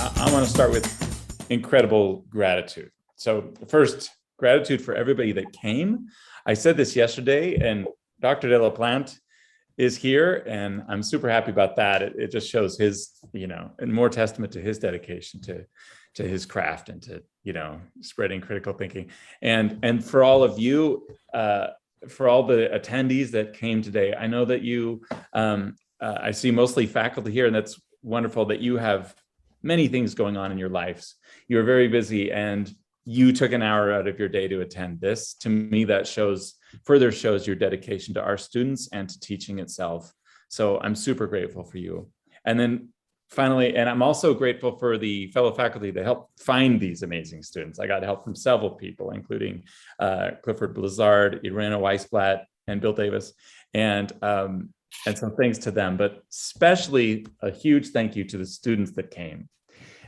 I want to start with incredible gratitude. So first, gratitude for everybody that came. I said this yesterday, and Dr. De La Plante is here, and I'm super happy about that. It just shows his, and more testament to his dedication to his craft and to, spreading critical thinking. And for all of you, for all the attendees that came today, I know that you, I see mostly faculty here, and that's wonderful that you have many things going on in your lives. You're very busy, and you took an hour out of your day to attend this. To me, that further shows your dedication to our students and to teaching itself. So I'm super grateful for you. And then finally, and I'm also grateful for the fellow faculty that helped find these amazing students. I got help from several people, including Clifford Blizzard, Irena Weisblatt, and Bill Davis. And some thanks to them, but especially a huge thank you to the students that came.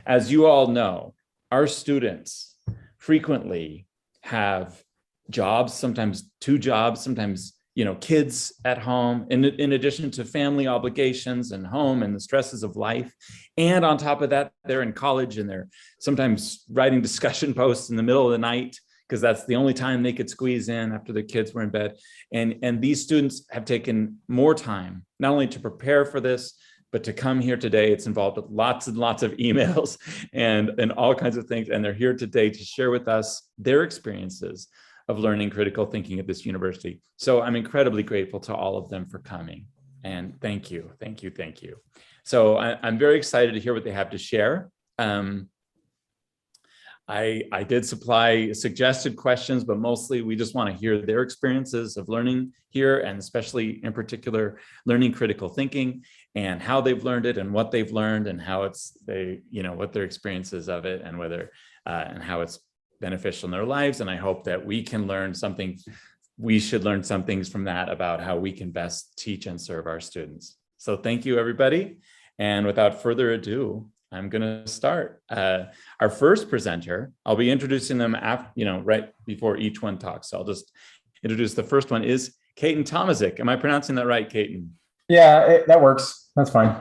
As you all know, our students frequently have jobs, sometimes two jobs, sometimes, kids at home, in addition to family obligations and home and the stresses of life. And on top of that, they're in college and they're sometimes writing discussion posts in the middle of the night, because that's the only time they could squeeze in after their kids were in bed. And these students have taken more time, not only to prepare for this, but to come here today. It's involved with lots and lots of emails and all kinds of things. And they're here today to share with us their experiences of learning critical thinking at this university. So I'm incredibly grateful to all of them for coming. And thank you, thank you, thank you. So I'm very excited to hear what they have to share. I did supply suggested questions, but mostly we just want to hear their experiences of learning here, and especially in particular, learning critical thinking and how they've learned it and what they've learned and how what their experiences of it and whether and how it's beneficial in their lives. And I hope that we can learn something. We should learn some things from that about how we can best teach and serve our students. So thank you, everybody. And without further ado, I'm going to start. Our first presenter, I'll be introducing them after, right before each one talks. So I'll just introduce the first one is Caitlyn Thomasick. Am I pronouncing that right, Caitlyn? Yeah, that works. That's fine.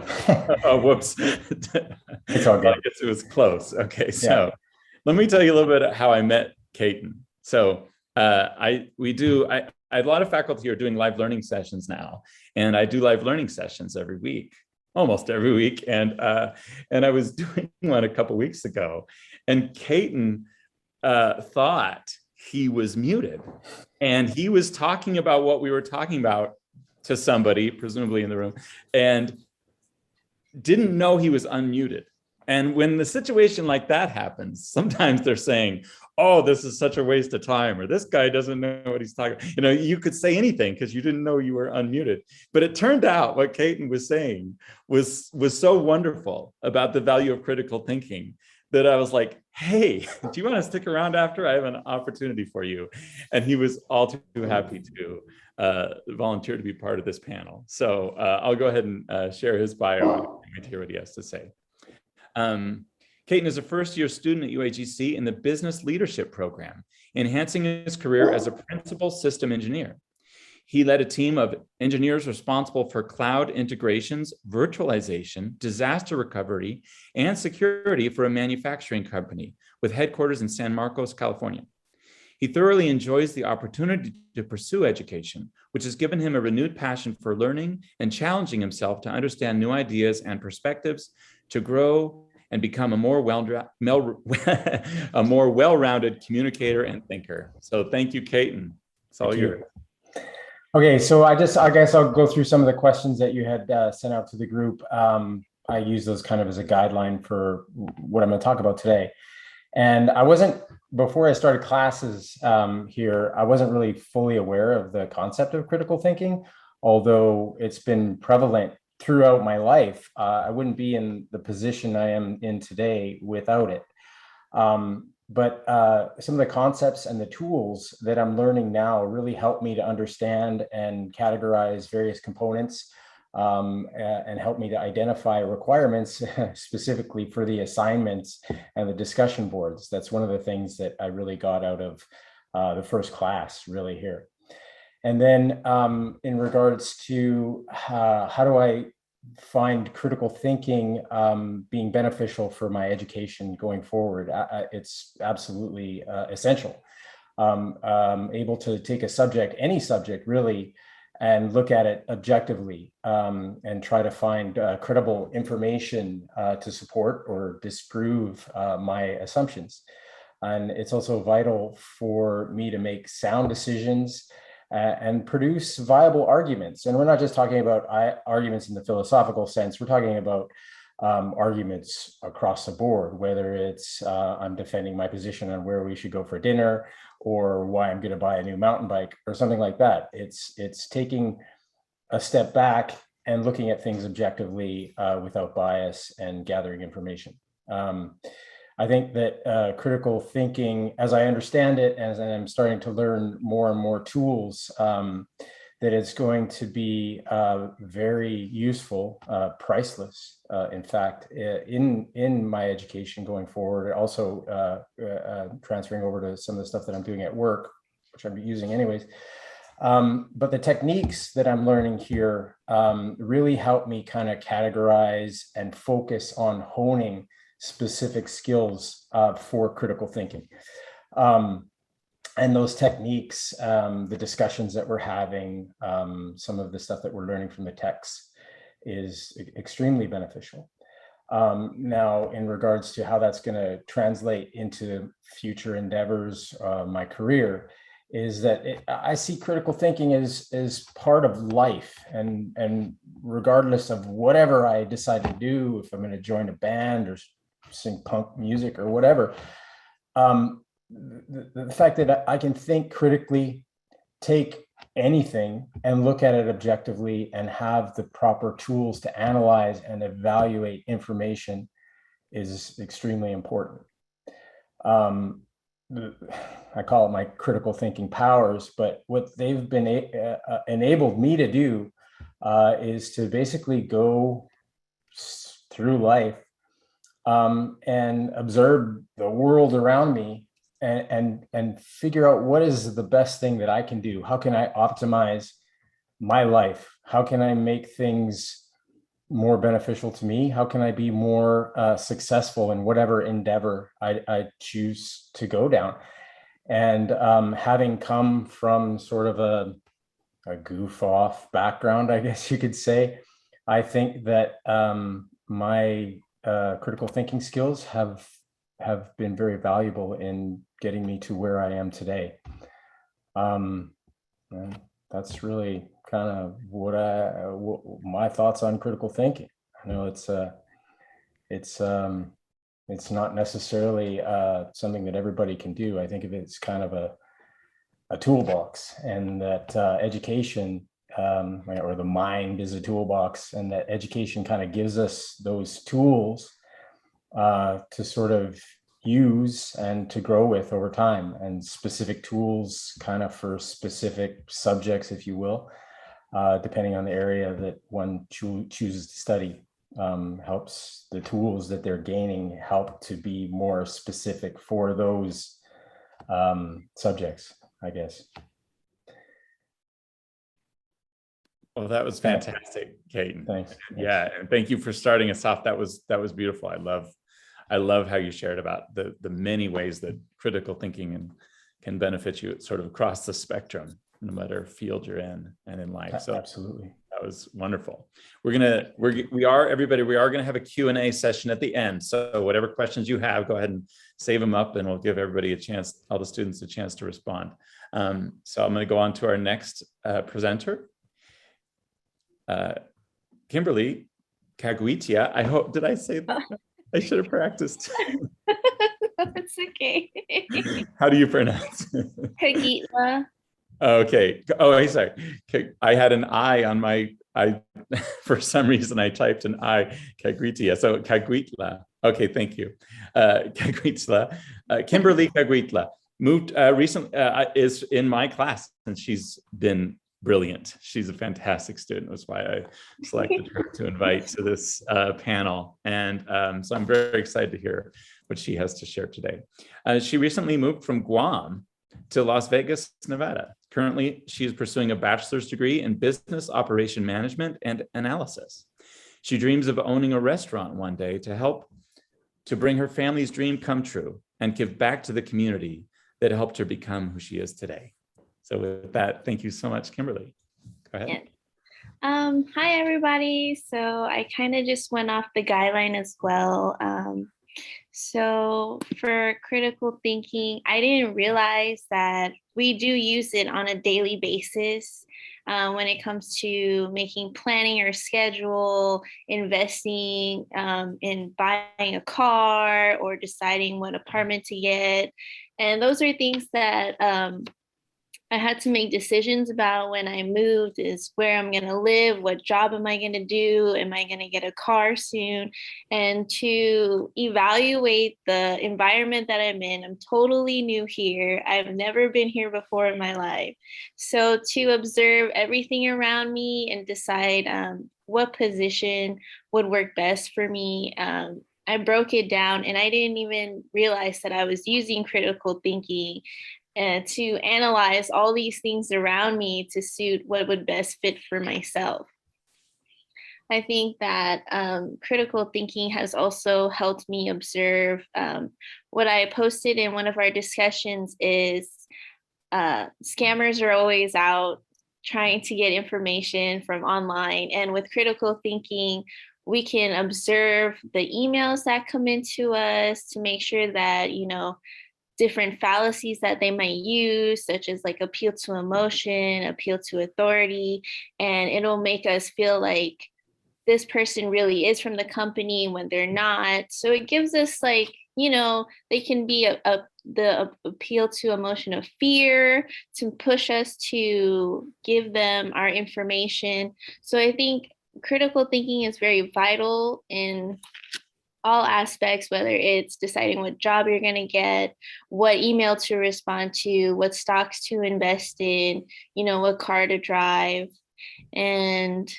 Oh, whoops. It's all good. Well, I guess it was close. Okay, so let me tell you a little bit how I met Caitlyn. So I have a lot of faculty here doing live learning sessions now, and I do live learning sessions every week. Almost every week. And I was doing one a couple weeks ago, and Caitlyn thought he was muted, and he was talking about what we were talking about to somebody, presumably in the room, and didn't know he was unmuted. And when the situation like that happens, sometimes they're saying, oh, this is such a waste of time, or this guy doesn't know what he's talking about. You could say anything because you didn't know you were unmuted. But it turned out what Caitlyn was saying was so wonderful about the value of critical thinking that I was like, hey, do you want to stick around after? I have an opportunity for you. And he was all too happy to volunteer to be part of this panel. So I'll go ahead and share his bio and hear what he has to say. Caitlyn is a first-year student at UAGC in the Business Leadership Program, enhancing his career as a principal system engineer. He led a team of engineers responsible for cloud integrations, virtualization, disaster recovery, and security for a manufacturing company with headquarters in San Marcos, California. He thoroughly enjoys the opportunity to pursue education, which has given him a renewed passion for learning and challenging himself to understand new ideas and perspectives, to grow and become a more well-rounded communicator and thinker. So thank you, Caitlyn. It's all yours. Okay, so I guess I'll go through some of the questions that you had sent out to the group. I use those kind of as a guideline for what I'm going to talk about today. And before I started classes here, I wasn't really fully aware of the concept of critical thinking, although it's been prevalent throughout my life. I wouldn't be in the position I am in today without it. But some of the concepts and the tools that I'm learning now really help me to understand and categorize various components and help me to identify requirements specifically for the assignments and the discussion boards. That's one of the things that I really got out of the first class really here. And then in regards to how do I find critical thinking being beneficial for my education going forward. It's absolutely essential. Able to take a subject, any subject really, and look at it objectively and try to find credible information to support or disprove my assumptions. And it's also vital for me to make sound decisions and produce viable arguments. And we're not just talking about arguments in the philosophical sense, we're talking about arguments across the board, whether it's I'm defending my position on where we should go for dinner, or why I'm going to buy a new mountain bike, or something like that. It's taking a step back and looking at things objectively without bias and gathering information. I think that critical thinking, as I understand it, as I'm starting to learn more and more tools, that it's going to be very useful, priceless, in fact, in my education going forward. Also transferring over to some of the stuff that I'm doing at work, which I'm using anyways. But the techniques that I'm learning here really help me kind of categorize and focus on honing specific skills for critical thinking. And those techniques, the discussions that we're having, some of the stuff that we're learning from the texts is extremely beneficial. Now, in regards to how that's going to translate into future endeavors, my career, is that I see critical thinking as part of life, and regardless of whatever I decide to do, if I'm going to join a band or sing punk music or whatever, the fact that I can think critically, take anything and look at it objectively, and have the proper tools to analyze and evaluate information is extremely important. I call it my critical thinking powers, but what they've been enabled me to do is to basically go through life and observe the world around me and figure out what is the best thing that I can do. How can I optimize my life? How can I make things more beneficial to me? How can I be more successful in whatever endeavor I choose to go down? And having come from sort of a goof off background, I guess you could say, I think that my critical thinking skills have been very valuable in getting me to where I am today. And that's really kind of what my thoughts on critical thinking. I know it's not necessarily something that everybody can do. I think of it as kind of a toolbox, and that education or the mind is a toolbox, and that education kind of gives us those tools to sort of use and to grow with over time, and specific tools kind of for specific subjects, if you will, depending on the area that one chooses to study. Helps the tools that they're gaining help to be more specific for those subjects, I guess. Well, that was fantastic, Caitlyn. Thanks. Yeah, and thank you for starting us off. That was beautiful. I love how you shared about the many ways that critical thinking can benefit you sort of across the spectrum, no matter field you're in and in life. So absolutely. That was wonderful. We are gonna have a Q&A session at the end. So whatever questions you have, go ahead and save them up, and we'll give everybody a chance, all the students a chance to respond. So I'm gonna go on to our next presenter. Kimberly Kaguitia. Did I say that? I should have practiced. It's okay. How do you pronounce it? Kaguitia. Okay. Oh, sorry. I had an I on for some reason I typed an I, Kaguitia. So Kaguitia. Okay, thank you. Kaguitia. Kimberly Kaguitia moved recently, is in my class, and she's been brilliant. She's a fantastic student. That's why I selected her to invite to this panel. And so I'm very excited to hear what she has to share today. She recently moved from Guam to Las Vegas, Nevada. Currently, she is pursuing a bachelor's degree in business operation management and analysis. She dreams of owning a restaurant one day to help to bring her family's dream come true and give back to the community that helped her become who she is today. So with that, thank you so much, Kimberly. Go ahead. Yeah. Hi, everybody. So I kind of just went off the guideline as well. So for critical thinking, I didn't realize that we do use it on a daily basis when it comes to making planning or schedule, investing in buying a car or deciding what apartment to get. And those are things that I had to make decisions about when I moved, is where I'm going to live, what job am I going to do, am I going to get a car soon, and to evaluate the environment that I'm in. I'm totally new here. I've never been here before in my life. So to observe everything around me and decide what position would work best for me. I broke it down and I didn't even realize that I was using critical thinking and to analyze all these things around me to suit what would best fit for myself. I think that critical thinking has also helped me observe what I posted in one of our discussions is scammers are always out trying to get information from online. And with critical thinking, we can observe the emails that come into us to make sure that, different fallacies that they might use, such as like appeal to emotion, appeal to authority, and it'll make us feel like this person really is from the company when they're not. So it gives us like, they can be the appeal to emotion of fear to push us to give them our information. So I think critical thinking is very vital in all aspects, whether it's deciding what job you're going to get, what email to respond to, what stocks to invest in, what car to drive. And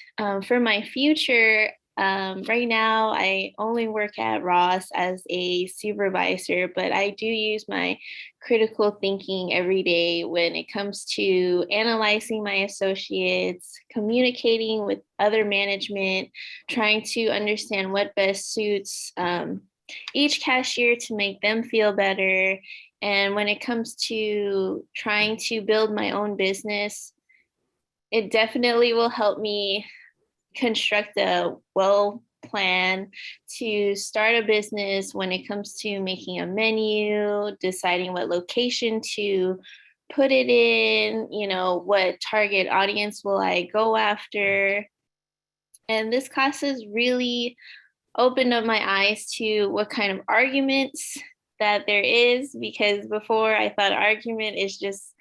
for my future, right now, I only work at Ross as a supervisor, but I do use my critical thinking every day when it comes to analyzing my associates, communicating with other management, trying to understand what best suits each cashier to make them feel better. And when it comes to trying to build my own business, it definitely will help me construct a well plan to start a business when it comes to making a menu, deciding what location to put it in, what target audience will I go after. And this class has really opened up my eyes to what kind of arguments that there is, because before I thought argument is just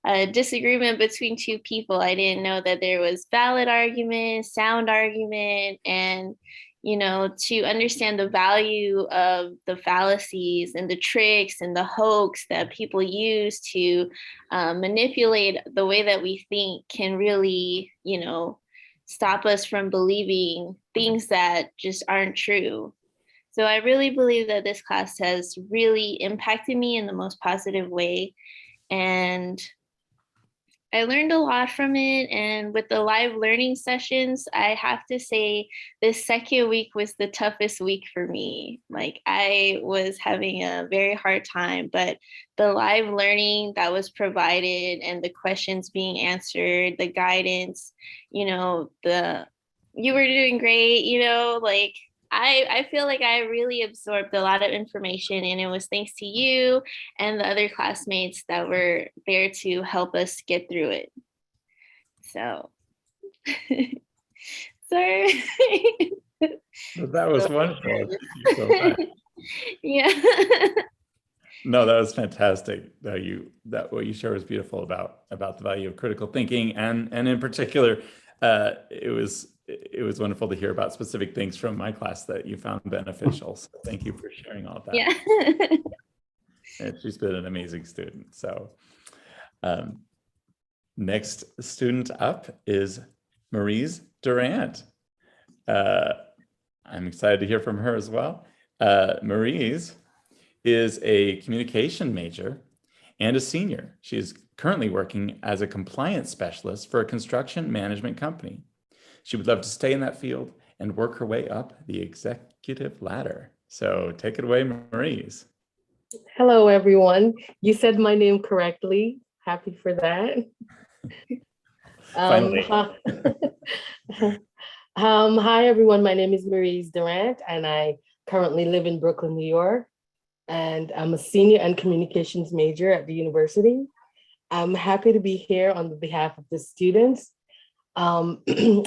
a disagreement between two people. I didn't know that there was valid argument, sound argument, and to understand the value of the fallacies and the tricks and the hoax that people use to manipulate the way that we think can really, stop us from believing things that just aren't true. So I really believe that this class has really impacted me in the most positive way. And I learned a lot from it. And with the live learning sessions, I have to say this second week was the toughest week for me. Like I was having a very hard time, but the live learning that was provided and the questions being answered, the guidance, you were doing great, like I feel like I really absorbed a lot of information, and it was thanks to you and the other classmates that were there to help us get through it. So, sorry. That was wonderful. Thank you so much. Yeah. No, that was fantastic. What you shared was beautiful about the value of critical thinking, and in particular, it was wonderful to hear about specific things from my class that you found beneficial. So thank you for sharing all of that. Yeah. And she's been an amazing student. So next student up is Maurice Durant. I'm excited to hear from her as well. Maurice is a communication major and a senior. She is currently working as a compliance specialist for a construction management company. She would love to stay in that field and work her way up the executive ladder. So take it away, Maurice. Hello, everyone. You said my name correctly. Happy for that. Finally. Hi, everyone. My name is Maurice Durant, and I currently live in Brooklyn, New York. And I'm a senior and communications major at the university. I'm happy to be here on behalf of the students. I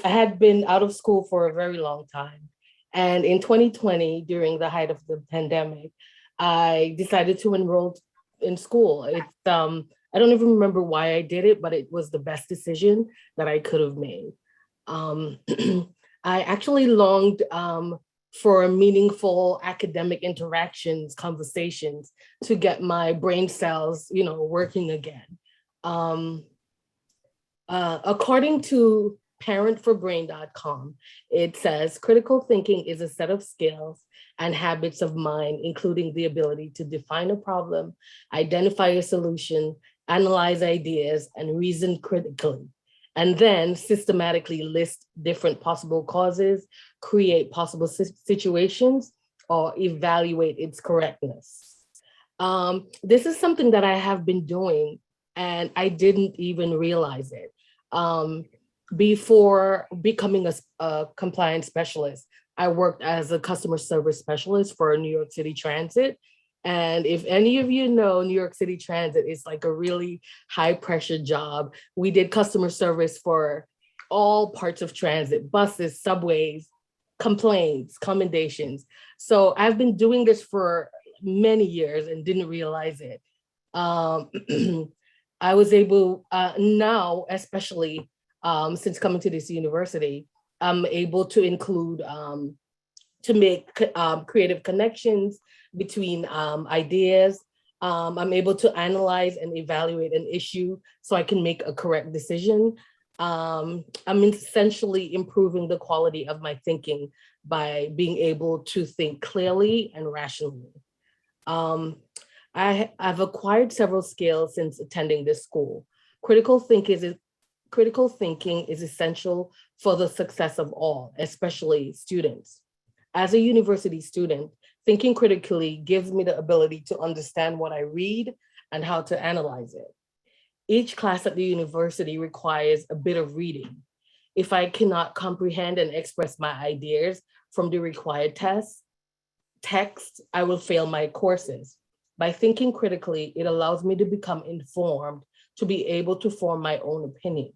had been out of school for a very long time. And in 2020, during the height of the pandemic, I decided to enroll in school. I don't even remember why I did it, but it was the best decision that I could have made. I actually longed for meaningful academic interactions, conversations, to get my brain cells, working again. According to parentforbrain.com, it says critical thinking is a set of skills and habits of mind, including the ability to define a problem, identify a solution, analyze ideas, and reason critically, and then systematically list different possible causes, create possible situations, or evaluate its correctness. This is something that I have been doing, and I didn't even realize it. Before becoming a compliance specialist, I worked as a customer service specialist for New York City Transit. And if any of you know New York City Transit, it's like a really high pressure job. We did customer service for all parts of transit, buses, subways, complaints, commendations. So I've been doing this for many years and didn't realize it. I was able now, especially since coming to this university, I'm able to include, to make creative connections between ideas. I'm able to analyze and evaluate an issue so I can make a correct decision. I'm essentially improving the quality of my thinking by being able to think clearly and rationally. I've acquired several skills since attending this school. Critical thinking is essential for the success of all, especially students. As a university student, thinking critically gives me the ability to understand what I read and how to analyze it. Each class at the university requires a bit of reading. If I cannot comprehend and express my ideas from the required text, I will fail my courses. By thinking critically, it allows me to become informed, to be able to form my own opinion.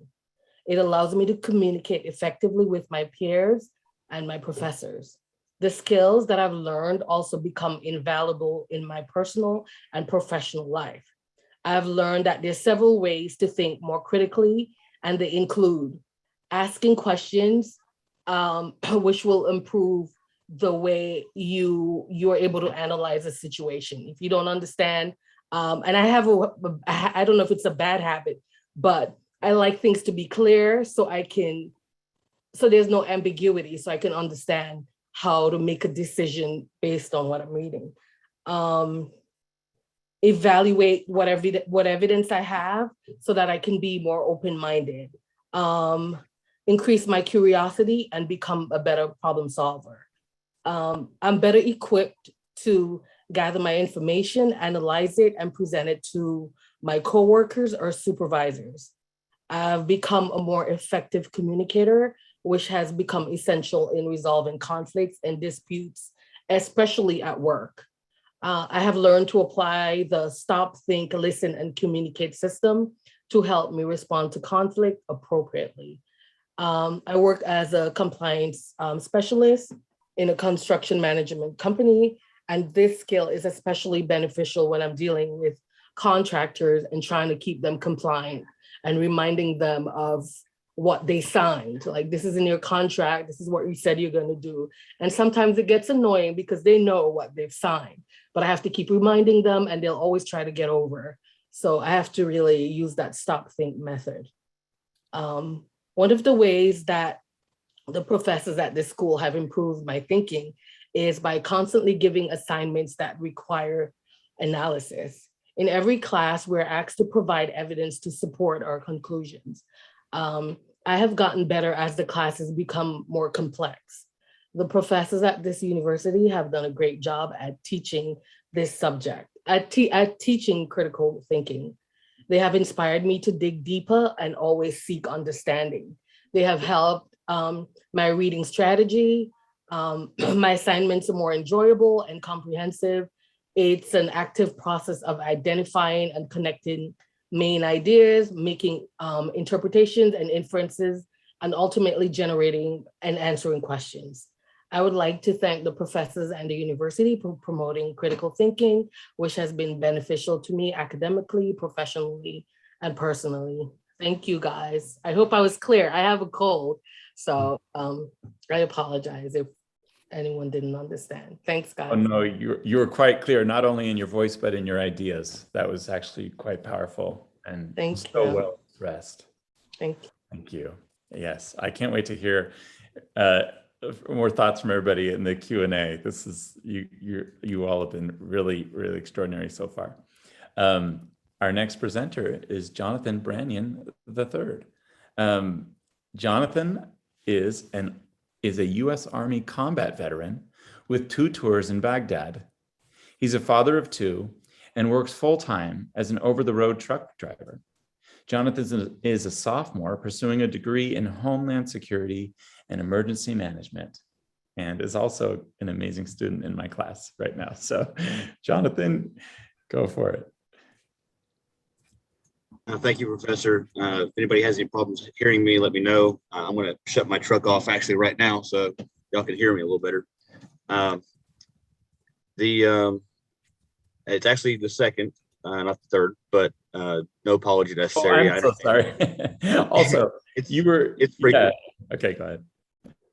It allows me to communicate effectively with my peers and my professors. The skills that I've learned also become invaluable in my personal and professional life. I've learned that there's several ways to think more critically, and they include asking questions, which will improve the way you're able to analyze a situation. If you don't understand, and I don't know if it's a bad habit, but I like things to be clear so there's no ambiguity, so I can understand how to make a decision based on what I'm reading. Evaluate what evidence I have so that I can be more open-minded. Increase my curiosity and become a better problem solver. I'm better equipped to gather my information, analyze it, and present it to my coworkers or supervisors. I've become a more effective communicator, which has become essential in resolving conflicts and disputes, especially at work. I have learned to apply the stop, think, listen, and communicate system to help me respond to conflict appropriately. I work as a compliance specialist in a construction management company, and this skill is especially beneficial when I'm dealing with contractors and trying to keep them compliant and reminding them of what they signed. Like, this is in your contract, this is what you said you're going to do. And sometimes it gets annoying because they know what they've signed, but I have to keep reminding them and they'll always try to get over. So I have to really use that stop, think method. One of the ways that the professors at this school have improved my thinking is by constantly giving assignments that require analysis. In every class, we're asked to provide evidence to support our conclusions. I have gotten better as the classes become more complex. The professors at this university have done a great job at teaching this subject, at teaching critical thinking. They have inspired me to dig deeper and always seek understanding. They have helped my reading strategy. My assignments are more enjoyable and comprehensive. It's an active process of identifying and connecting main ideas, making interpretations and inferences, and ultimately generating and answering questions. I would like to thank the professors and the university for promoting critical thinking, which has been beneficial to me academically, professionally, and personally. Thank you, guys. I hope I was clear. I have a cold, so I apologize if anyone didn't understand. Thanks, guys. Oh, no, you were quite clear, not only in your voice, but in your ideas. That was actually quite powerful and Thank so you. well expressed. Thank you. Thank you. Yes, I can't wait to hear more thoughts from everybody in the Q&A. This is, you all have been really, really extraordinary so far. Our next presenter is Jonathan Branyan III. Jonathan is a U.S. Army combat veteran with 2 tours in Baghdad. He's a father of 2 and works full-time as an over-the-road truck driver. Jonathan is a sophomore pursuing a degree in Homeland Security and Emergency Management, and is also an amazing student in my class right now. So, Jonathan, go for it. Thank you, Professor. If anybody has any problems hearing me, let me know. I'm going to shut my truck off actually right now so y'all can hear me a little better. It's actually the second, not the third, but no apology necessary. Oh, I'm so sorry. Also, it's yeah. Okay, go ahead.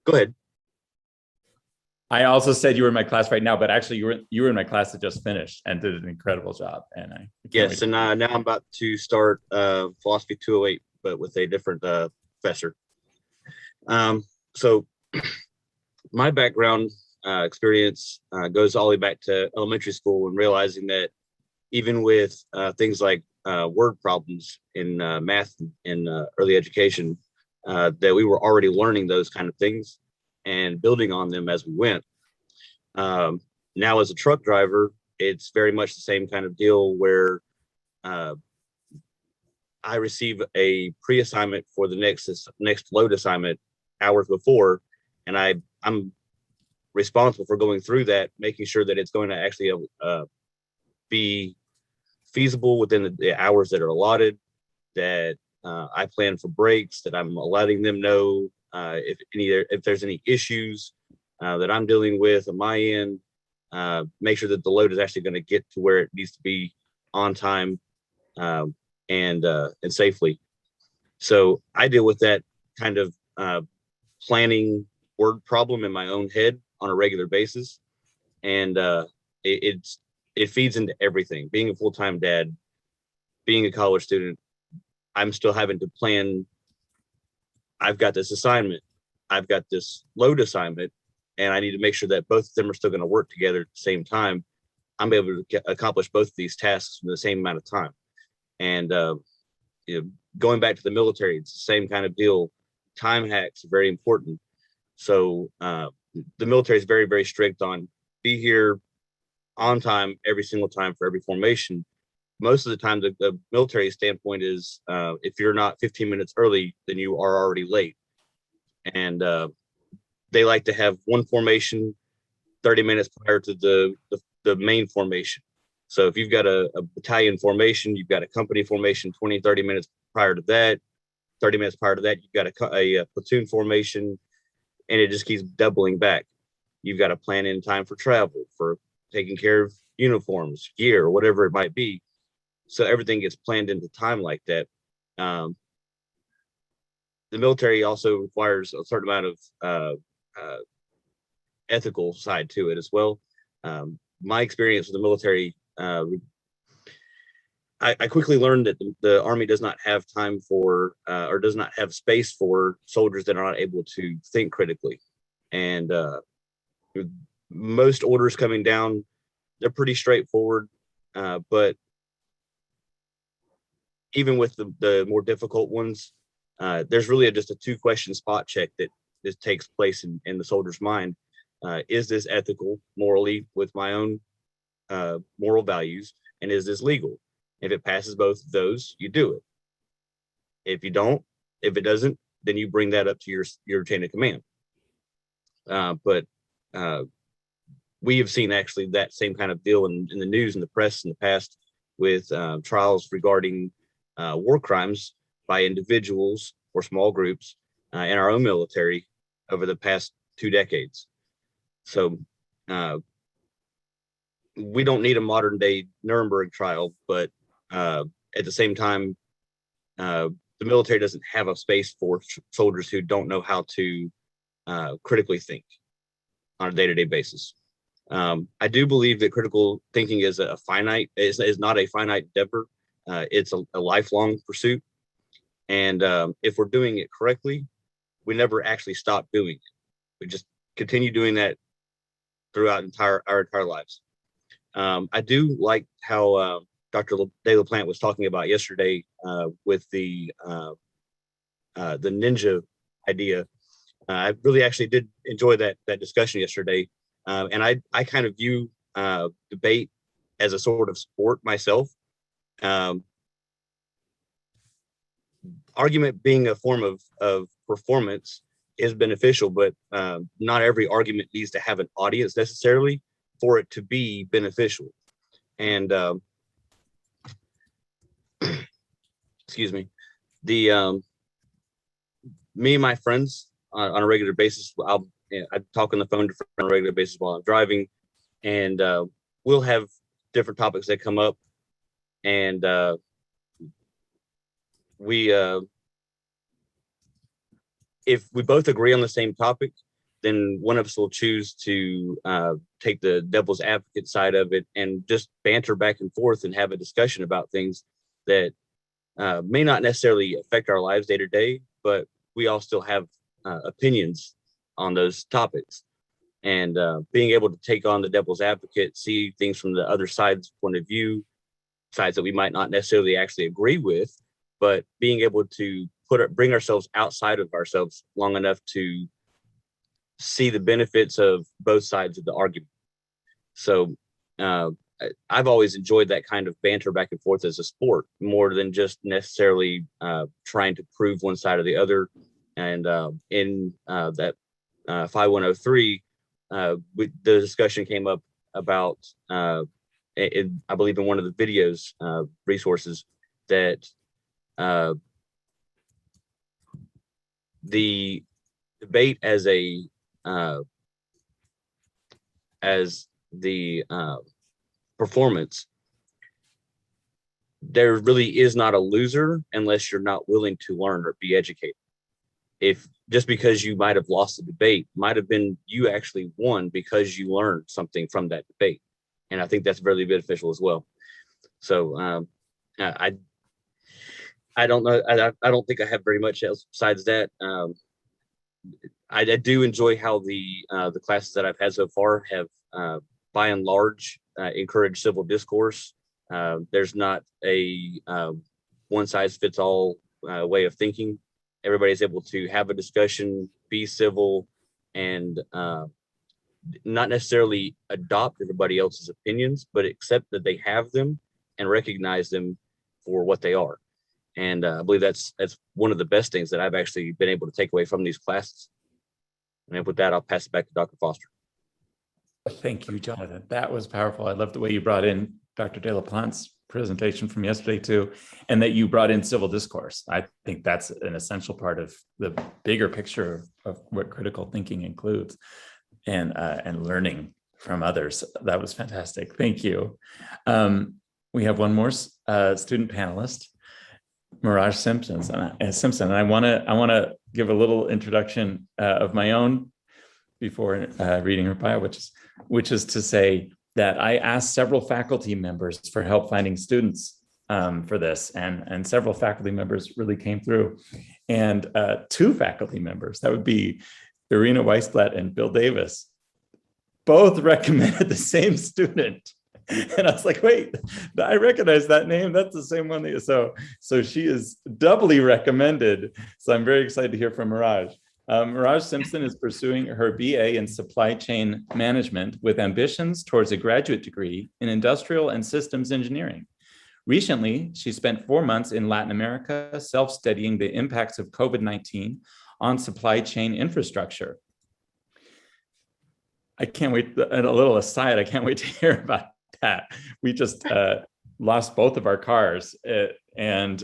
Go ahead. I also said you were in my class right now, but actually you were in my class that just finished and did an incredible job. And yes, and now I'm about to start Philosophy 208, but with a different professor. So my background experience goes all the way back to elementary school, and realizing that even with things like word problems in math and early education, that we were already learning those kind of things and building on them as we went. Now as a truck driver, it's very much the same kind of deal where I receive a pre-assignment for the next load assignment hours before, and I'm responsible for going through that, making sure that it's going to actually be feasible within the hours that are allotted, that I plan for breaks, that I'm letting them know if there's any issues that I'm dealing with on my end, make sure that the load is actually going to get to where it needs to be on time and safely. So I deal with that kind of planning word problem in my own head on a regular basis, and it feeds into everything. Being a full-time dad, being a college student, I'm still having to plan. I've got this assignment, I've got this load assignment, and I need to make sure that both of them are still going to work together at the same time. I'm able to accomplish both of these tasks in the same amount of time. And going back to the military, it's the same kind of deal. Time hacks are very important. So the military is very, very strict on be here on time every single time for every formation. Most of the time, the military standpoint is if you're not 15 minutes early, then you are already late. And they like to have one formation 30 minutes prior to the main formation. So if you've got a battalion formation, you've got a company formation 20, 30 minutes prior to that, 30 minutes prior to that, you've got a platoon formation, and it just keeps doubling back. You've got to plan in time for travel, for taking care of uniforms, gear, or whatever it might be. So everything gets planned into time like that. The military also requires a certain amount of ethical side to it as well. My experience with the military, I quickly learned that the Army does not have time for, or does not have space for soldiers that are not able to think critically. And most orders coming down, they're pretty straightforward, but even with the more difficult ones, there's really just a 2-question spot check that takes place in the soldier's mind. is this ethical, morally, with my own moral values, and is this legal? If it passes both of those, you do it. If it doesn't, then you bring that up to your chain of command. But we have seen actually that same kind of deal in the news and the press in the past with trials regarding war crimes by individuals or small groups in our own military over the past 2 decades. So we don't need a modern day Nuremberg trial, but at the same time, the military doesn't have a space for soldiers who don't know how to critically think on a day-to-day basis. I do believe that critical thinking is not a finite endeavor. It's a lifelong pursuit. And if we're doing it correctly, we never actually stop doing it. We just continue doing that throughout our entire lives. I do like how Dr. De La Plante was talking about yesterday with the ninja idea. I really actually did enjoy that discussion yesterday. And I kind of view debate as a sort of sport myself. Argument being a form of performance is beneficial, but not every argument needs to have an audience necessarily for it to be beneficial. And excuse me, me and my friends on a regular basis, I talk on the phone to friends on a regular basis while I'm driving, and we'll have different topics that come up, and if we both agree on the same topic, then one of us will choose to take the devil's advocate side of it and just banter back and forth and have a discussion about things that may not necessarily affect our lives day to day, but we all still have opinions on those topics. And being able to take on the devil's advocate, see things from the other side's point of view, sides that we might not necessarily actually agree with, but being able to bring ourselves outside of ourselves long enough to see the benefits of both sides of the argument. So I've always enjoyed that kind of banter back and forth as a sport, more than just necessarily trying to prove one side or the other. And in that 5103, the discussion came up about, I believe in one of the videos resources, that the debate as the performance, there really is not a loser unless you're not willing to learn or be educated. If just because you might have lost the debate, might have been you actually won because you learned something from that debate. And I think that's really beneficial as well. So I don't know. I don't think I have very much else besides that. I do enjoy how the classes that I've had so far have, by and large, encouraged civil discourse. There's not a one size fits all way of thinking. Everybody's able to have a discussion, be civil, and not necessarily adopt everybody else's opinions, but accept that they have them and recognize them for what they are. And I believe that's one of the best things that I've actually been able to take away from these classes. And with that, I'll pass it back to Dr. Foster. Thank you, Jonathan. That was powerful. I love the way you brought in Dr. De La Plante's presentation from yesterday too, and that you brought in civil discourse. I think that's an essential part of the bigger picture of what critical thinking includes, and learning from others. That was fantastic. Thank you. We have one more student panelist, Maurice Simpson, and I want to give a little introduction of my own before reading her bio, which is to say that I asked several faculty members for help finding students for this, and several faculty members really came through. And 2 faculty members, that would be Irina Weisblatt and Bill Davis, both recommended the same student. And I was like, wait, I recognize that name. That's the same one. So she is doubly recommended. So I'm very excited to hear from Mirage. Mirage Simpson is pursuing her BA in supply chain management with ambitions towards a graduate degree in industrial and systems engineering. Recently, she spent 4 months in Latin America, self-studying the impacts of COVID-19 on supply chain infrastructure. I can't wait, and a little aside, I can't wait to hear about that. We just lost both of our cars and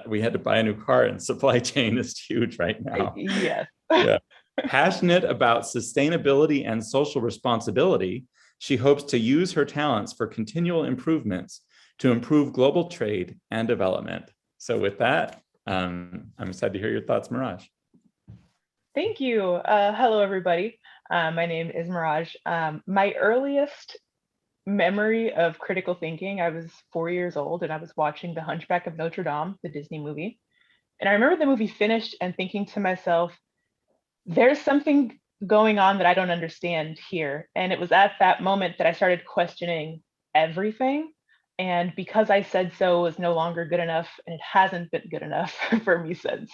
we had to buy a new car, and supply chain is huge right now. Yes. Yeah. Passionate about sustainability and social responsibility, she hopes to use her talents for continual improvements to improve global trade and development. So with that, I'm excited to hear your thoughts, Mirage. Thank you. Hello, everybody. My name is Mirage. My earliest memory of critical thinking, I was 4 years old and I was watching The Hunchback of Notre Dame, the Disney movie. And I remember the movie finished and thinking to myself, there's something going on that I don't understand here. And it was at that moment that I started questioning everything. And because I said so was no longer good enough, and it hasn't been good enough for me since.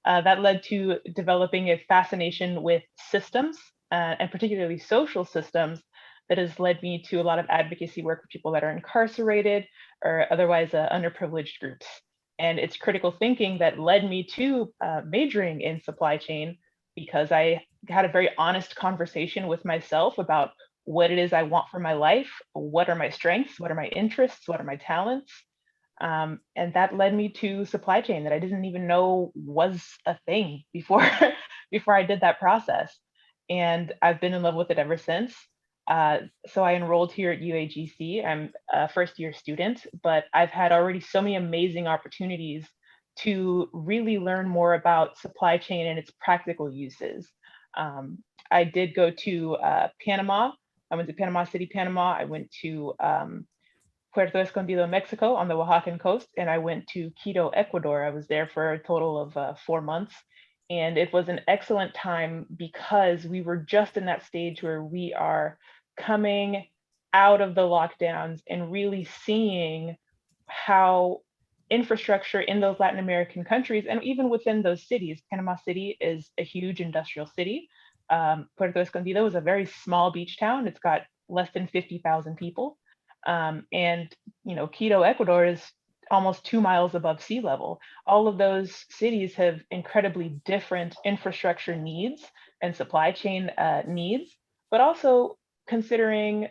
That led to developing a fascination with systems, and particularly social systems, that has led me to a lot of advocacy work for people that are incarcerated or otherwise underprivileged groups. And it's critical thinking that led me to majoring in supply chain, because I had a very honest conversation with myself about what it is I want for my life, what are my strengths, what are my interests, what are my talents. And that led me to supply chain that I didn't even know was a thing before, before I did that process. And I've been in love with it ever since. So I enrolled here at UAGC. I'm a first year student, but I've had already so many amazing opportunities to really learn more about supply chain and its practical uses. I did go to Panama. I went to Panama City, Panama. I went to Puerto Escondido, Mexico on the Oaxacan coast, and I went to Quito, Ecuador. I was there for a total of 4 months. And it was an excellent time because we were just in that stage where we are coming out of the lockdowns and really seeing how infrastructure in those Latin American countries, and even within those cities. Panama City is a huge industrial city. Puerto Escondido is a very small beach town. It's got less than 50,000 people. And Quito, Ecuador is almost 2 miles above sea level. All of those cities have incredibly different infrastructure needs and supply chain needs, but also considering,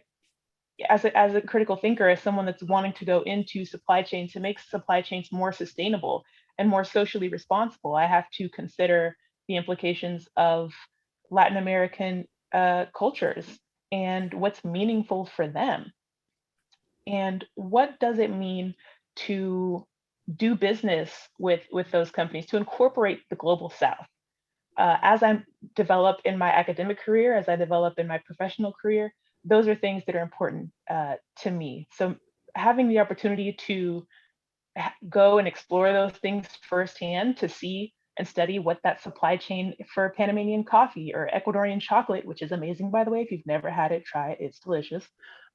as a critical thinker, as someone that's wanting to go into supply chain to make supply chains more sustainable and more socially responsible, I have to consider the implications of Latin American cultures and what's meaningful for them. And what does it mean to do business with those companies, to incorporate the global South? As I develop in my academic career, as I develop in my professional career, those are things that are important to me. So having the opportunity to go and explore those things firsthand, to see and study what that supply chain for Panamanian coffee or Ecuadorian chocolate, which is amazing, by the way, if you've never had it, try it, it's delicious.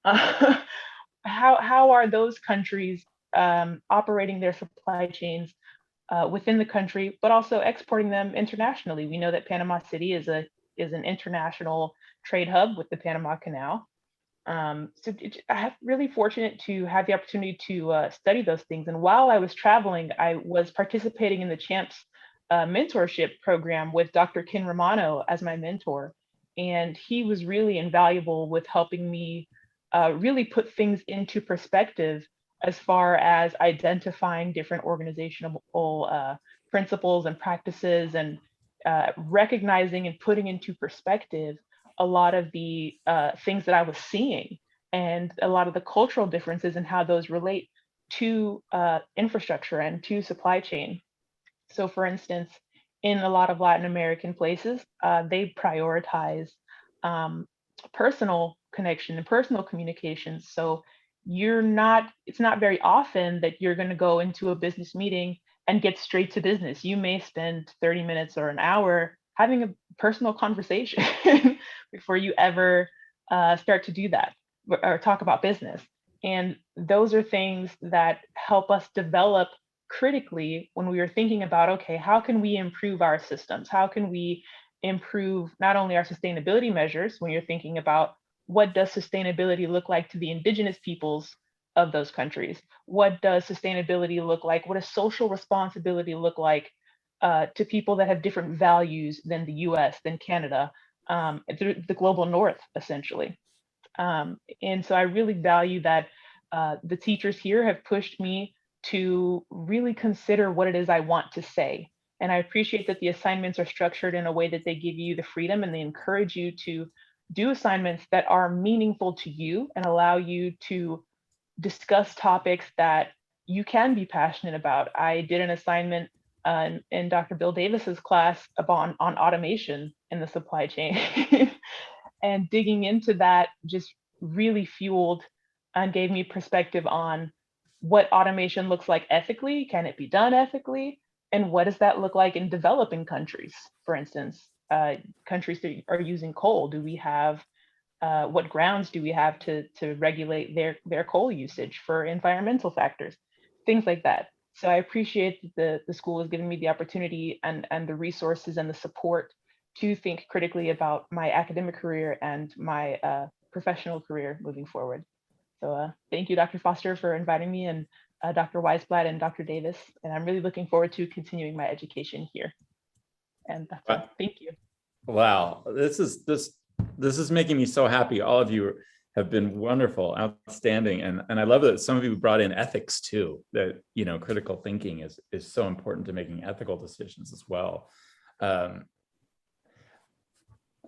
How are those countries operating their supply chains within the country, but also exporting them internationally? We know that Panama City is an international trade hub with the Panama Canal. I'm really fortunate to have the opportunity to study those things. And while I was traveling, I was participating in the CHAMPS mentorship program with Dr. Ken Romano as my mentor. And he was really invaluable with helping me really put things into perspective as far as identifying different organizational principles and practices, and recognizing and putting into perspective a lot of the things that I was seeing, and a lot of the cultural differences and how those relate to infrastructure and to supply chain. So for instance, in a lot of Latin American places, they prioritize personal connection and personal communication. So it's not very often that you're going to go into a business meeting and get straight to business. You may spend 30 minutes or an hour having a personal conversation before you ever start to do that or talk about business. And those are things that help us develop critically when we are thinking about, okay, how can we improve our systems? How can we improve not only our sustainability measures when you're thinking about what does sustainability look like to the indigenous peoples of those countries? What does sustainability look like? What does social responsibility look like to people that have different values than the US, than Canada, the global north, essentially? And so I really value that the teachers here have pushed me to really consider what it is I want to say. And I appreciate that the assignments are structured in a way that they give you the freedom and they encourage you to do assignments that are meaningful to you and allow you to discuss topics that you can be passionate about. I did an assignment in Dr. Bill Davis's class on automation in the supply chain. And digging into that just really fueled and gave me perspective on what automation looks like ethically. Can it be done ethically? And what does that look like in developing countries? For instance, countries that are using coal, do we have, what grounds do we have to regulate their coal usage for environmental factors? Things like that. So I appreciate that the school has given me the opportunity and the resources and the support to think critically about my academic career and my professional career moving forward. So thank you, Dr. Foster, for inviting me, and Dr. Weisblatt and Dr. Davis. And I'm really looking forward to continuing my education here. And that's all. Thank you. Wow, this is making me so happy. All of you have been wonderful, outstanding, and I love that some of you brought in ethics too. That, you know, critical thinking is so important to making ethical decisions as well.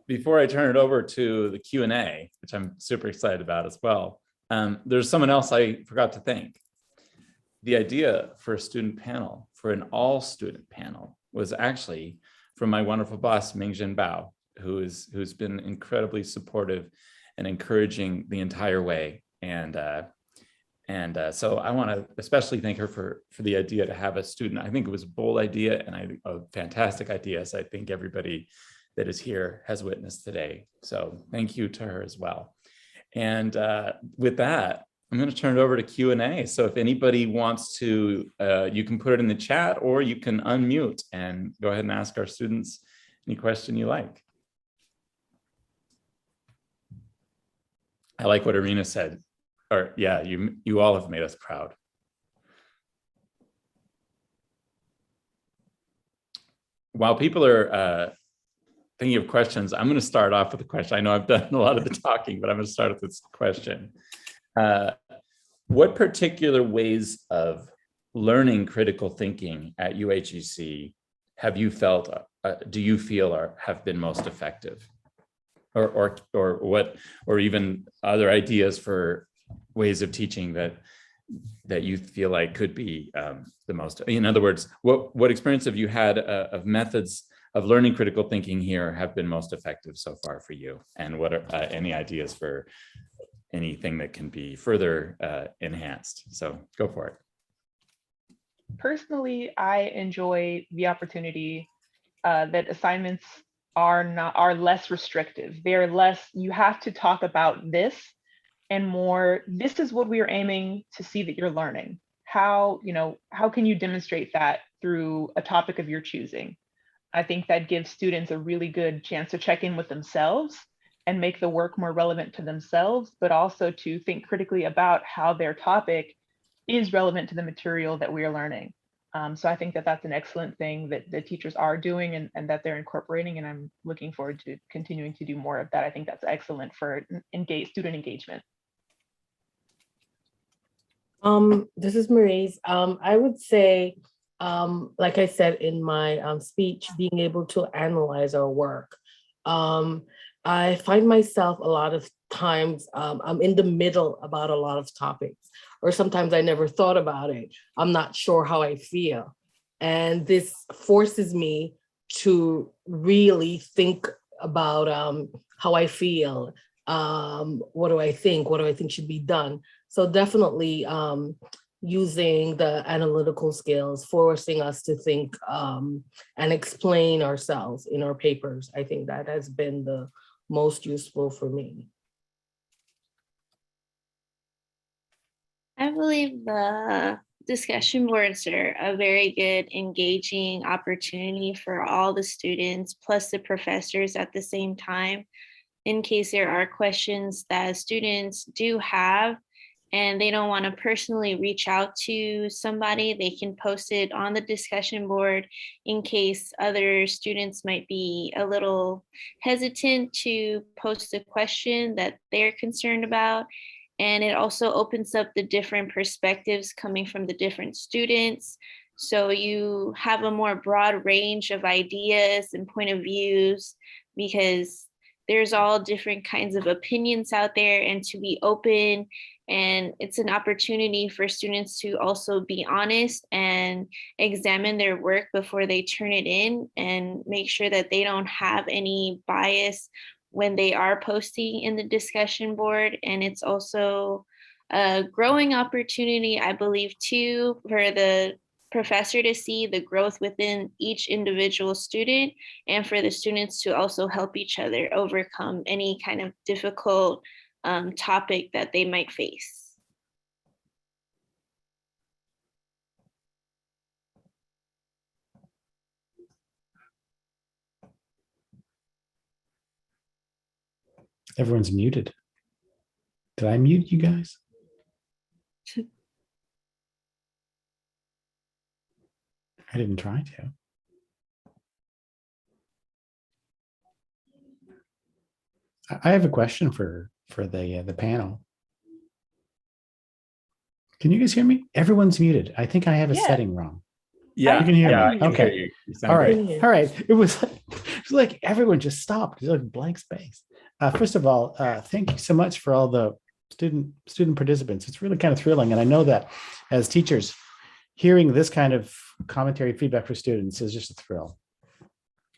Before I turn it over to the Q&A, which I'm super excited about as well, there's someone else I forgot to thank. The idea for a student panel, for an all-student panel, was actually from my wonderful boss, Mingjin Bao, who's been incredibly supportive and encouraging the entire way. And so I want to especially thank her for the idea to have a student. I think it was a bold idea and a fantastic idea. So I think everybody that is here has witnessed today. So thank you to her as well. And with that, I'm going to turn it over to Q&A. So if anybody wants to, you can put it in the chat or you can unmute and go ahead and ask our students any question you like. I like what Irina said, or yeah, you all have made us proud. While people are thinking of questions, I'm going to start off with a question. I know I've done a lot of the talking, but I'm going to start with this question. What particular ways of learning critical thinking at UHEC have you felt, do you feel have been most effective? Or what, or even other ideas for ways of teaching that you feel like could be the most, in other words, what experience have you had of methods of learning critical thinking here have been most effective so far for you? And what are any ideas for anything that can be further enhanced? So go for it. Personally, I enjoy the opportunity that assignments are less restrictive. They're less, you have to talk about this, and more, this is what we are aiming to see that you're learning. How can you demonstrate that through a topic of your choosing? I think that gives students a really good chance to check in with themselves and make the work more relevant to themselves, but also to think critically about how their topic is relevant to the material that we are learning. So I think that that's an excellent thing that the teachers are doing and that they're incorporating, and I'm looking forward to continuing to do more of that. I think that's excellent for student engagement. This is Maurice. I would say, like I said in my speech, being able to analyze our work. I find myself a lot of times, I'm in the middle about a lot of topics, or sometimes I never thought about it. I'm not sure how I feel. And this forces me to really think about how I feel. What do I think? What do I think should be done? So definitely using the analytical skills, forcing us to think and explain ourselves in our papers. I think that has been the most useful for me. I believe the discussion boards are a very good engaging opportunity for all the students plus the professors at the same time, in case there are questions that students do have and they don't want to personally reach out to somebody. They can post it on the discussion board in case other students might be a little hesitant to post a question that they're concerned about. And it also opens up the different perspectives coming from the different students. So you have a more broad range of ideas and point of views, because there's all different kinds of opinions out there, and to be open. And it's an opportunity for students to also be honest and examine their work before they turn it in, and make sure that they don't have any bias when they are posting in the discussion board. And it's also a growing opportunity, I believe, too, for the professor to see the growth within each individual student, and for the students to also help each other overcome any kind of difficult topic that they might face. Everyone's muted. Did I mute you guys? I didn't try to. I have a question for the panel. Can you guys hear me? Everyone's muted. I think I have a Yeah. setting wrong. Yeah, You can hear yeah, me. I can Okay. hear you. You sound All right. great. All right. It was like everyone just stopped. It was like blank space. First of all, thank you so much for all the student participants. It's really kind of thrilling. And I know that as teachers, hearing this kind of commentary feedback for students is just a thrill,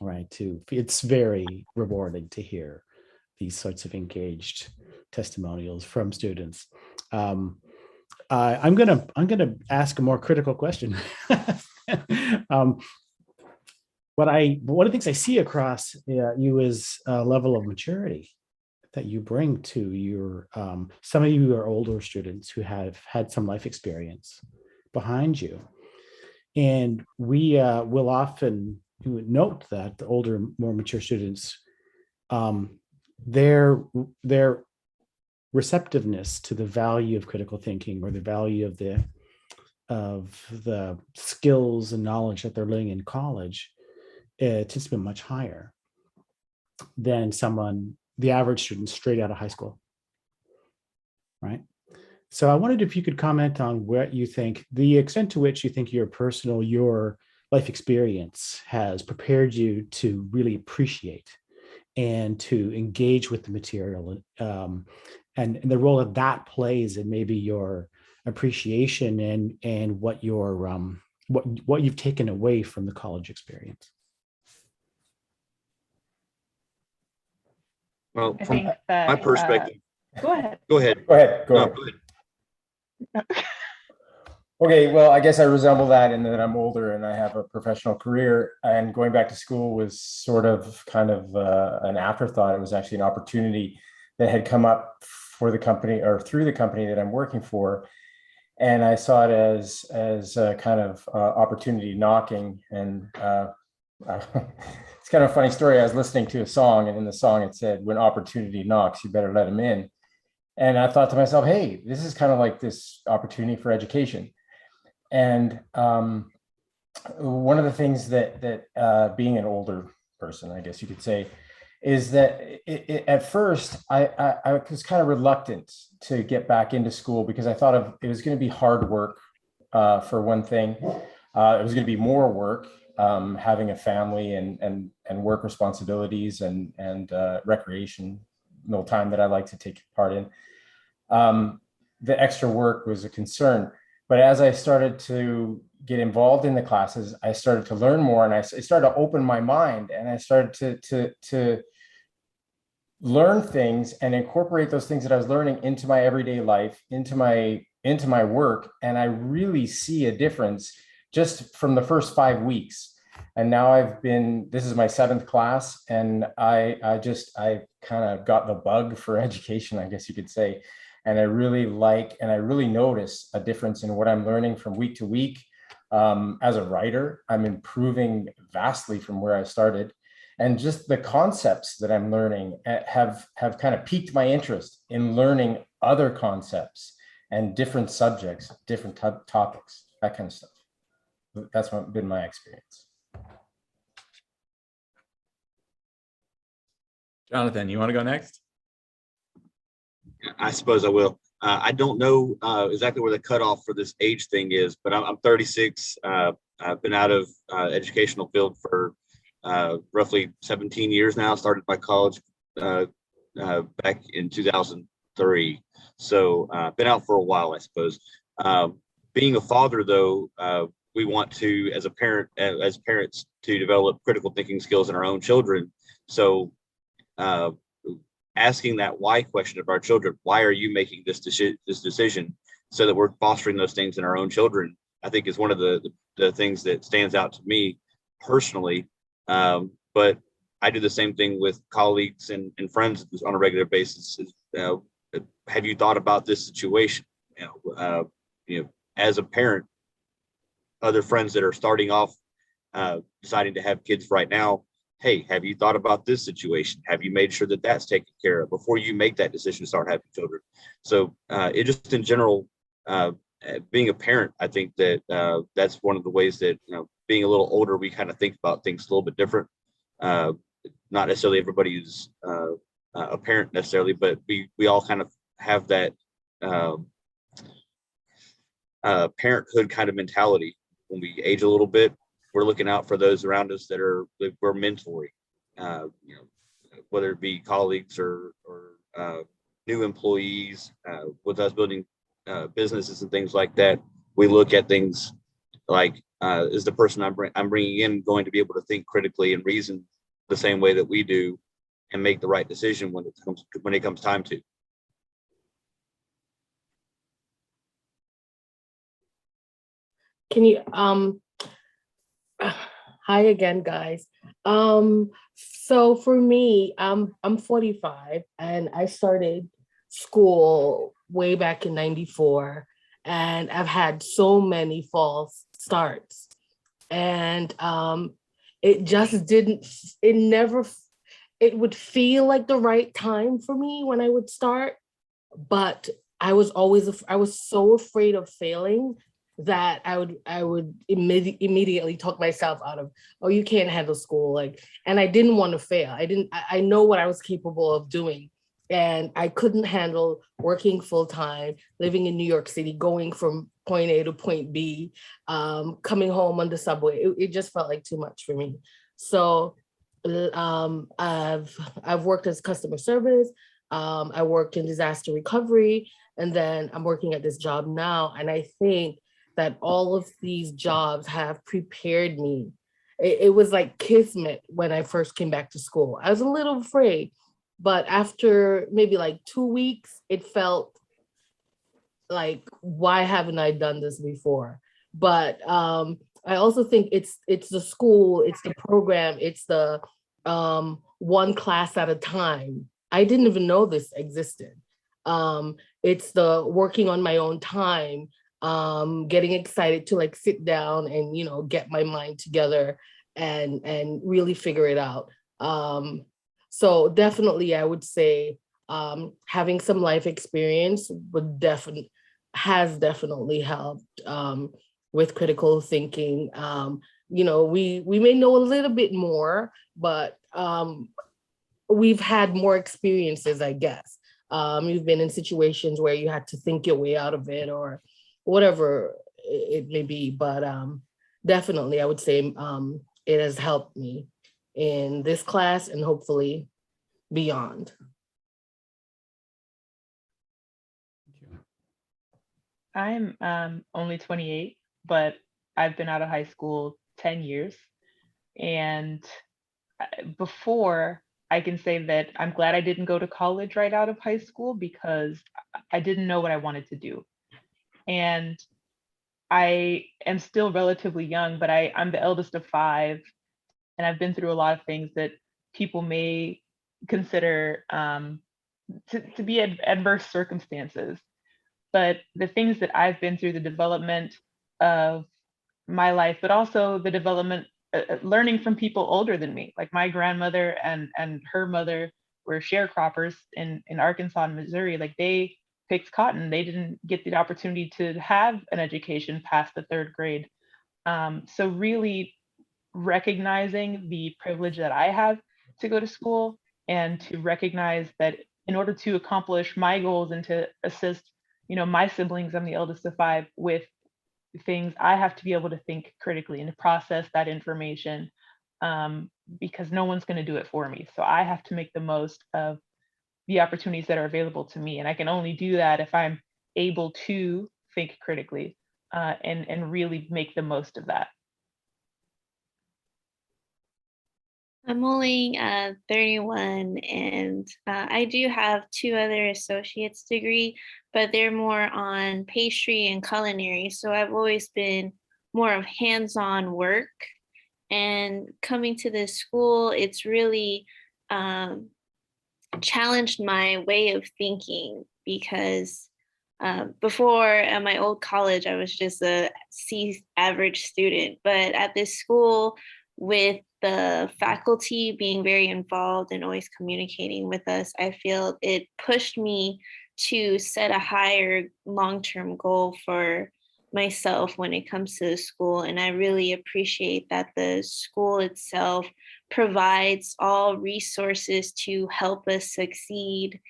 right? It's very rewarding to hear these sorts of engaged testimonials from students. I'm gonna ask a more critical question. One of the things I see across you is a level of maturity that you bring to your, some of you are older students who have had some life experience behind you. And we will often note that the older, more mature students, their receptiveness to the value of critical thinking, or the value of the skills and knowledge that they're learning in college, it's just been much higher than the average student straight out of high school, right? So I wondered if you could comment on what you think, the extent to which you think your life experience has prepared you to really appreciate and to engage with the material, and the role that plays in maybe your appreciation and what what you've taken away from the college experience. Well, I from think that my perspective, go ahead. go ahead. Go ahead. Go No, ahead. go ahead. Okay, well, I guess I resemble that in that I'm older and I have a professional career, and going back to school was sort of kind of an afterthought. It was actually an opportunity that had come up for the company, or through the company that I'm working for. And I saw it as a kind of opportunity knocking. And it's kind of a funny story. I was listening to a song, and in the song it said, "When opportunity knocks, you better let him in." And I thought to myself, hey, this is kind of like this opportunity for education. And one of the things that being an older person, I guess you could say, is that at first I was kind of reluctant to get back into school, because I thought it was going to be hard work, for one thing. It was going to be more work, having a family and work responsibilities and recreational time that I like to take part in. The extra work was a concern. But as I started to get involved in the classes, I started to learn more, and I started to open my mind, and I started to learn things and incorporate those things that I was learning into my everyday life, into my work. And I really see a difference just from the first 5 weeks. And now this is my 7th class, and I kind of got the bug for education, I guess you could say. And I really like, and I really notice a difference in what I'm learning from week to week. As a writer, I'm improving vastly from where I started. And just the concepts that I'm learning have kind of piqued my interest in learning other concepts and different subjects, different topics, that kind of stuff. That's been my experience. Jonathan, you want to go next? I suppose I will. I don't know exactly where the cutoff for this age thing is, but I'm 36. I've been out of educational field for roughly 17 years now. Started my college back in 2003. So been out for a while, I suppose. Being a father, though, we want to, as parents, to develop critical thinking skills in our own children. So asking that why question of our children, why are you making this decision, so that we're fostering those things in our own children, I think is one of the things that stands out to me personally. But I do the same thing with colleagues and friends on a regular basis. Have you thought about this situation? As a parent, other friends that are starting off, deciding to have kids right now, hey, have you thought about this situation? Have you made sure that that's taken care of before you make that decision to start having children? So it just in general, being a parent, I think that that's one of the ways that, being a little older, we kind of think about things a little bit different. Not necessarily everybody is a parent necessarily, but we all kind of have that parenthood kind of mentality. When we age a little bit, we're looking out for those around us that we're mentoring, whether it be colleagues or new employees, with us building businesses and things like that. We look at things like, is the person I'm bringing in going to be able to think critically and reason the same way that we do, and make the right decision when it comes time to. Can you hi again, guys. So for me, I'm 45 and I started school way back in 94, and I've had so many false starts, and it just didn't, it would feel like the right time for me when I would start, but I was so afraid of failing that I would immediately talk myself out of, oh, you can't handle school, and I didn't want to fail. I know what I was capable of doing, and I couldn't handle working full time, living in New York City, going from point A to point B, coming home on the subway. It just felt like too much for me. So I've worked as customer service. I worked in disaster recovery, and then I'm working at this job now. And I think that all of these jobs have prepared me. It was like kismet when I first came back to school. I was a little afraid, but after maybe like 2 weeks, it felt like, why haven't I done this before? But I also think it's the school, it's the program, it's the one class at a time. I didn't even know this existed. It's the working on my own time, getting excited to sit down and get my mind together and really figure it out. So definitely I would say having some life experience has definitely helped with critical thinking. We may know a little bit more, but we've had more experiences, I guess. You've been in situations where you had to think your way out of it or whatever it may be, but definitely I would say it has helped me in this class and hopefully beyond. I'm only 28, but I've been out of high school 10 years. And before, I can say that I'm glad I didn't go to college right out of high school because I didn't know what I wanted to do. And I am still relatively young, but I'm the eldest of 5, and I've been through a lot of things that people may consider to be adverse circumstances. But the things that I've been through, the development of my life, but also the development, learning from people older than me, like my grandmother and her mother were sharecroppers in Arkansas and Missouri. Like they picked cotton. They didn't get the opportunity to have an education past the third grade. So really recognizing the privilege that I have to go to school and to recognize that in order to accomplish my goals and to assist, my siblings, I'm the eldest of 5, with things, I have to be able to think critically and to process that information, because no one's going to do it for me. So I have to make the most of the opportunities that are available to me. And I can only do that if I'm able to think critically, and really make the most of that. I'm only 31, and I do have 2 other associate's degree, but they're more on pastry and culinary. So I've always been more of hands-on work. And coming to this school, it's really challenged my way of thinking, because before at my old college, I was just a C average student. But at this school, with the faculty being very involved and always communicating with us, I feel it pushed me to set a higher long-term goal for myself when it comes to the school. And I really appreciate that the school itself provides all resources to help us succeed.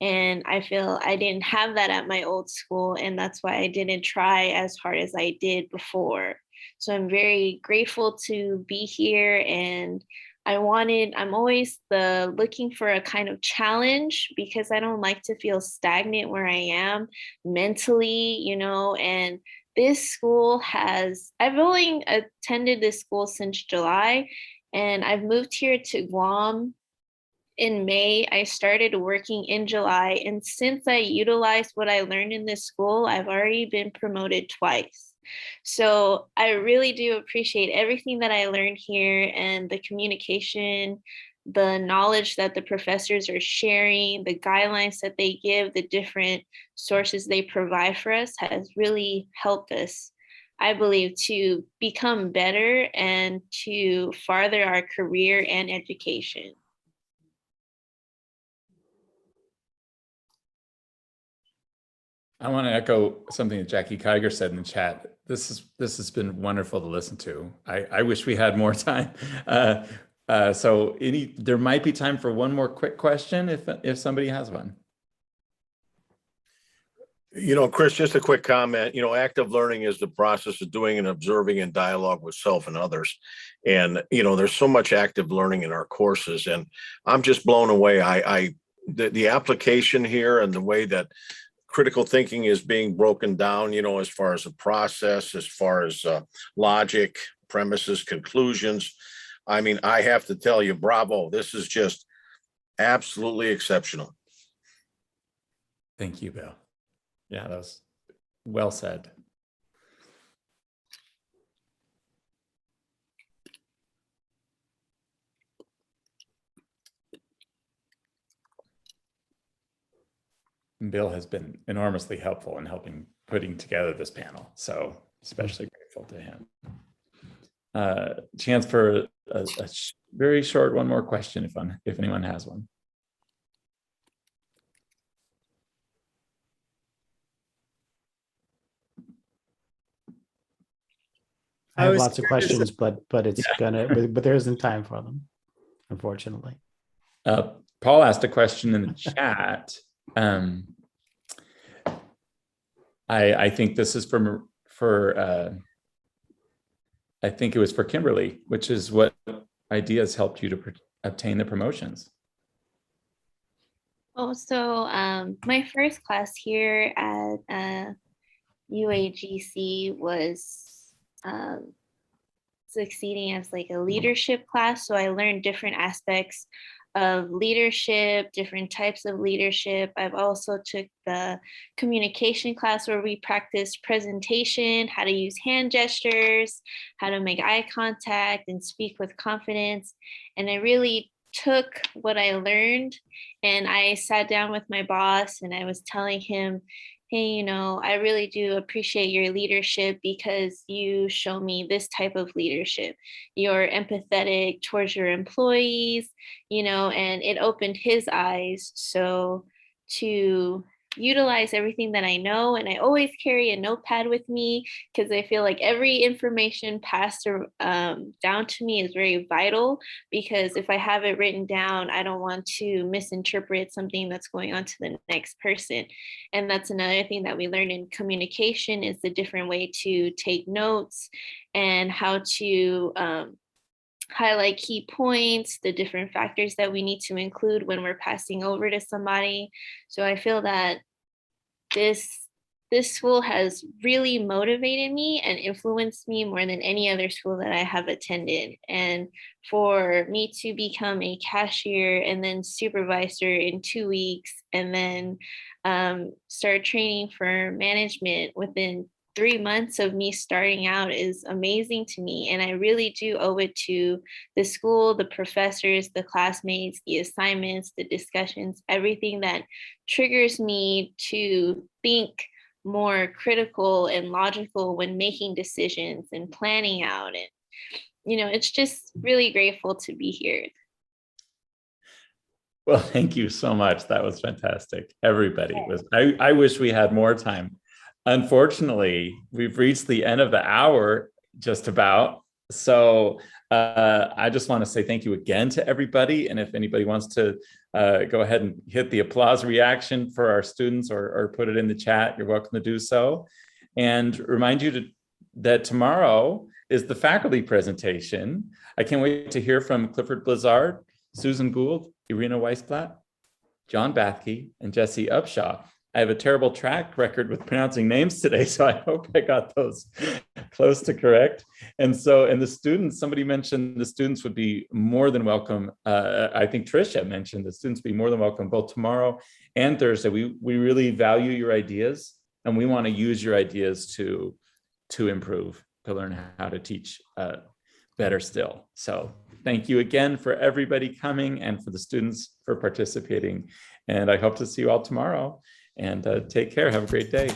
And I feel I didn't have that at my old school, and that's why I didn't try as hard as I did before. So I'm very grateful to be here, and I'm always looking for a kind of challenge, because I don't like to feel stagnant where I am mentally, and this school I've only attended this school since July, and I've moved here to Guam in May. I started working in July, and since I utilized what I learned in this school, I've already been promoted twice. So I really do appreciate everything that I learned here, and the communication, the knowledge that the professors are sharing, the guidelines that they give, the different sources they provide for us has really helped us, I believe, to become better and to farther our career and education. I want to echo something that Jackie Kiger said in the chat. This has been wonderful to listen to. I wish we had more time. So there might be time for one more quick question if somebody has one. Chris, just a quick comment. Active learning is the process of doing and observing in dialogue with self and others. And, there's so much active learning in our courses, and I'm just blown away. The application here and the way that critical thinking is being broken down, as far as a process, as far as logic, premises, conclusions. I mean, I have to tell you, bravo. This is just absolutely exceptional. Thank you, Bill. Yeah, that was well said. Bill has been enormously helpful in putting together this panel. So especially grateful to him. Chance for a very short one more question if anyone has one. I have lots of questions, but there isn't time for them, unfortunately. Paul asked a question in the chat. I think this is I think it was for Kimberly, which is what ideas helped you to obtain the promotions. Oh, so my first class here at UAGC was succeeding as like a leadership class. So I learned different aspects of leadership, different types of leadership. I've also took the communication class where we practiced presentation, how to use hand gestures, how to make eye contact and speak with confidence. And I really took what I learned and I sat down with my boss and I was telling him, hey, I really do appreciate your leadership because you show me this type of leadership. You're empathetic towards your employees, and it opened his eyes. So to utilize everything that I know, and I always carry a notepad with me because I feel like every information passed down to me is very vital, because if I have it written down, I don't want to misinterpret something that's going on to the next person. And that's another thing that we learn in communication, is the different way to take notes and how to highlight key points, the different factors that we need to include when we're passing over to somebody. So I feel that this school has really motivated me and influenced me more than any other school that I have attended. And for me to become a cashier and then supervisor in 2 weeks, and then start training for management within 3 months of me starting out, is amazing to me. And I really do owe it to the school, the professors, the classmates, the assignments, the discussions, everything that triggers me to think more critical and logical when making decisions and planning out. And, it's just really grateful to be here. Well, thank you so much. That was fantastic. Everybody was, I wish we had more time. Unfortunately, we've reached the end of the hour just about. So I just want to say thank you again to everybody. And if anybody wants to go ahead and hit the applause reaction for our students, or put it in the chat, you're welcome to do so. And remind you that tomorrow is the faculty presentation. I can't wait to hear from Clifford Blizzard, Susan Gould, Irina Weisblatt, John Bathke, and Jesse Upshaw. I have a terrible track record with pronouncing names today, so I hope I got those close to correct. And the students, somebody mentioned the students would be more than welcome. I think Tricia mentioned the students would be more than welcome both tomorrow and Thursday. We really value your ideas, and we want to use your ideas to improve, to learn how to teach better still. So thank you again for everybody coming and for the students for participating. And I hope to see you all tomorrow. And take care. Have a great day.